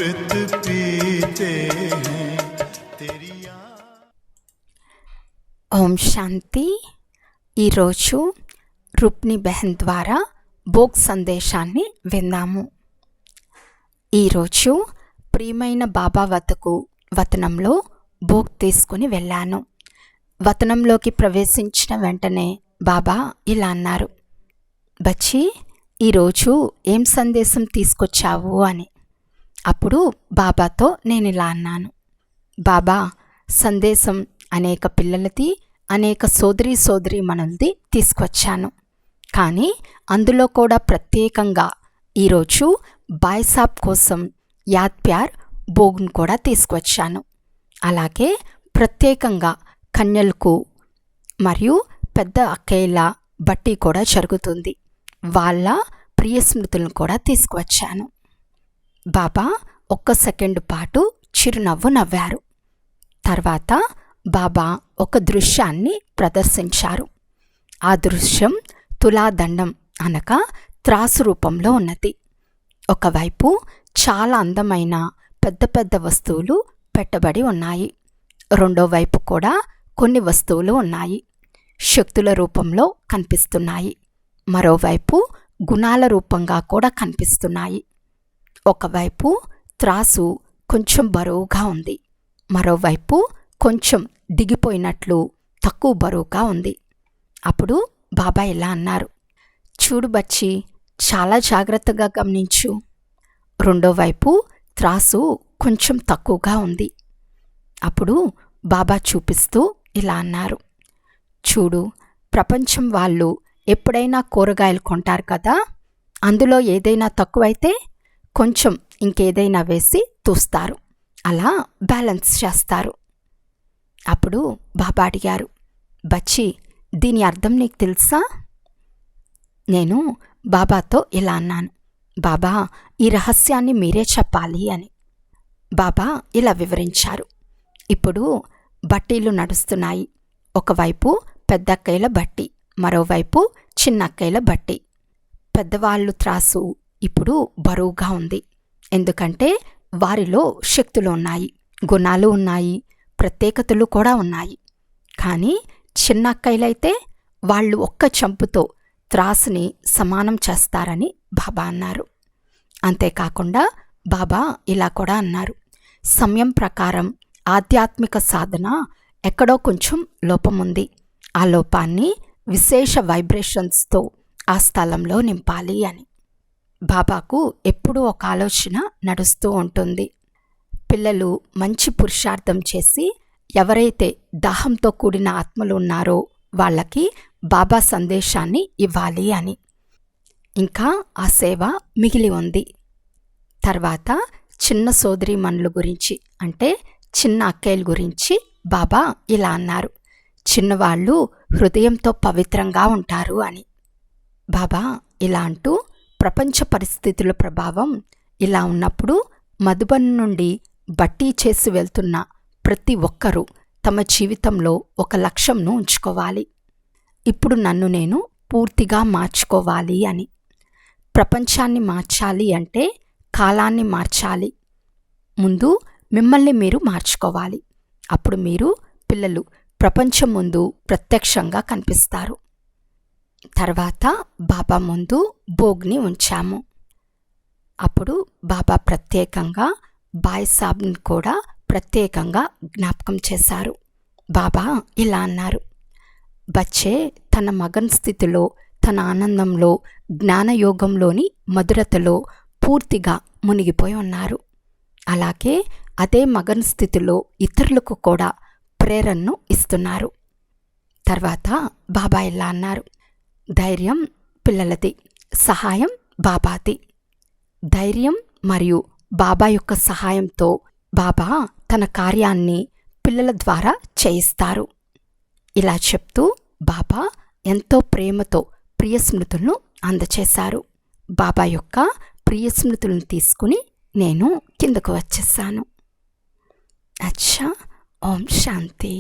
अमृत पीते हैं तेरी ఓం శాంతి. ఈరోజు రుక్మిణి బెహన్ ద్వారా భోగ్ సందేశాన్ని విందాము. ఈరోజు ప్రియమైన బాబా వద్దకు వతనంలో భోగ్ తీసుకుని వెళ్ళాను. వతనంలోకి ప్రవేశించిన వెంటనే బాబా ఇలా అన్నారు, బచ్చి ఈరోజు ఏం సందేశం తీసుకొచ్చావు అని. అప్పుడు బాబాతో నేను ఇలా అన్నాను, బాబా సందేశం అనేక పిల్లలది, అనేక సోదరీమణులది తీసుకొచ్చాను. కానీ అందులో కూడా ప్రత్యేకంగా ఈరోజు బాయ్సాబ్ కోసం యాద్ ప్యార్ భోగ్ను కూడా తీసుకొచ్చాను. అలాగే ప్రత్యేకంగా కన్యలకు మరియు పెద్ద అక్కయ్యల బట్టి కూడా జరుగుతుంది. వాళ్ళ ప్రియ స్మృతులను కూడా తీసుకువచ్చాను. బాబా ఒక్క సెకండు పాటు చిరునవ్వు నవ్వారు. తర్వాత బాబా ఒక దృశ్యాన్ని ప్రదర్శించారు. ఆ దృశ్యం తులాదండం అనగా త్రాసు రూపంలో ఉన్నది. ఒకవైపు చాలా అందమైన పెద్ద పెద్ద వస్తువులు పెట్టబడి ఉన్నాయి. రెండో వైపు కూడా కొన్ని వస్తువులు ఉన్నాయి, శక్తుల రూపంలో కనిపిస్తున్నాయి. మరోవైపు గుణాల రూపంగా కూడా కనిపిస్తున్నాయి. ఒకవైపు త్రాసు కొంచెం బరువుగా ఉంది, మరోవైపు కొంచెం దిగిపోయినట్లు తక్కువ బరువుగా ఉంది. అప్పుడు బాబా ఇలా అన్నారు, చూడు బచ్చి, చాలా జాగ్రత్తగా గమనించు. రెండో వైపు త్రాసు కొంచెం తక్కువగా ఉంది. అప్పుడు బాబా చూపిస్తూ ఇలా అన్నారు, చూడు, ప్రపంచం వాళ్ళు ఎప్పుడైనా కూరగాయలు కొంటారు కదా, అందులో ఏదైనా తక్కువైతే కొంచెం ఇంకేదైనా వేసి తూస్తారు, అలా బ్యాలెన్స్ చేస్తారు. అప్పుడు బాబా అడిగారు, బచ్చి దీని అర్థం నీకు తెలుసా? నేను బాబాతో ఇలా అన్నాను, బాబా ఈ రహస్యాన్ని మీరే చెప్పాలి అని. బాబా ఇలా వివరించారు, ఇప్పుడు బట్టీలు నడుస్తున్నాయి. ఒకవైపు పెద్దక్కయ్యల బట్టి, మరోవైపు చిన్నక్కయ్యల బట్టి. పెద్దవాళ్ళు త్రాసు ఇప్పుడు బరువుగా ఉంది, ఎందుకంటే వారిలో శక్తులు ఉన్నాయి, గుణాలు ఉన్నాయి, ప్రత్యేకతలు కూడా ఉన్నాయి. కానీ చిన్న అక్కయ్యలైతే వాళ్ళు ఒక్క చంపుతో త్రాసుని సమానం చేస్తారని బాబా అన్నారు. అంతేకాకుండా బాబా ఇలా కూడా అన్నారు, సమయం ప్రకారం ఆధ్యాత్మిక సాధన ఎక్కడో కొంచెం లోపం ఉంది. ఆ లోపాన్ని విశేష వైబ్రేషన్స్తో ఆ స్థలంలో నింపాలి అని. బాబాకు ఎప్పుడూ ఒక ఆలోచన నడుస్తూ ఉంటుంది. పిల్లలు మంచి పురుషార్థం చేసి ఎవరైతే దాహంతో కూడిన ఆత్మలు ఉన్నారో వాళ్ళకి బాబా సందేశాన్ని ఇవ్వాలి అని. ఇంకా ఆ సేవ మిగిలి ఉంది. తర్వాత చిన్న సోదరీమణుల గురించి, అంటే చిన్న అక్కయ్యల గురించి బాబా ఇలా అన్నారు, చిన్నవాళ్ళు హృదయంతో పవిత్రంగా ఉంటారు అని. బాబా ఇలా అంటూ, ప్రపంచ పరిస్థితుల ప్రభావం ఇలా ఉన్నప్పుడు మధుబన్ నుండి బట్టీ చేసి వెళ్తున్న ప్రతి ఒక్కరూ తమ జీవితంలో ఒక లక్ష్యంను ఉంచుకోవాలి. ఇప్పుడు నన్ను నేను పూర్తిగా మార్చుకోవాలి అని. ప్రపంచాన్ని మార్చాలి అంటే కాలాన్ని మార్చాలి. ముందు మిమ్మల్ని మీరు మార్చుకోవాలి. అప్పుడు మీరు పిల్లలు ప్రపంచం ముందు ప్రత్యక్షంగా కనిపిస్తారు. తర్వాత బాబా ముందు భోగ్ని ఉంచాము. అప్పుడు బాబా ప్రత్యేకంగా బాయ్సాబ్ని కూడా ప్రత్యేకంగా జ్ఞాపకం చేశారు. బాబా ఇలా అన్నారు, బచ్చే తన మగన్ స్థితిలో, తన ఆనందంలో, జ్ఞానయోగంలోని మధురతలో పూర్తిగా మునిగిపోయి ఉన్నారు. అలాగే అదే మగన్ స్థితిలో ఇతరులకు కూడా ప్రేరణను ఇస్తున్నారు. తర్వాత బాబా ఇలా అన్నారు, ధైర్యం పిల్లలది, సహాయం బాబాది. ధైర్యం మరియు బాబా యొక్క సహాయంతో బాబా తన కార్యాన్ని పిల్లల ద్వారా చేయిస్తారు. ఇలా చెప్తూ బాబా ఎంతో ప్రేమతో ప్రియ స్మృతులను అందచేశారు. బాబా యొక్క ప్రియ స్మృతులను తీసుకుని నేను కిందకు వచ్చేసాను. అచ్చా, ఓం శాంతి.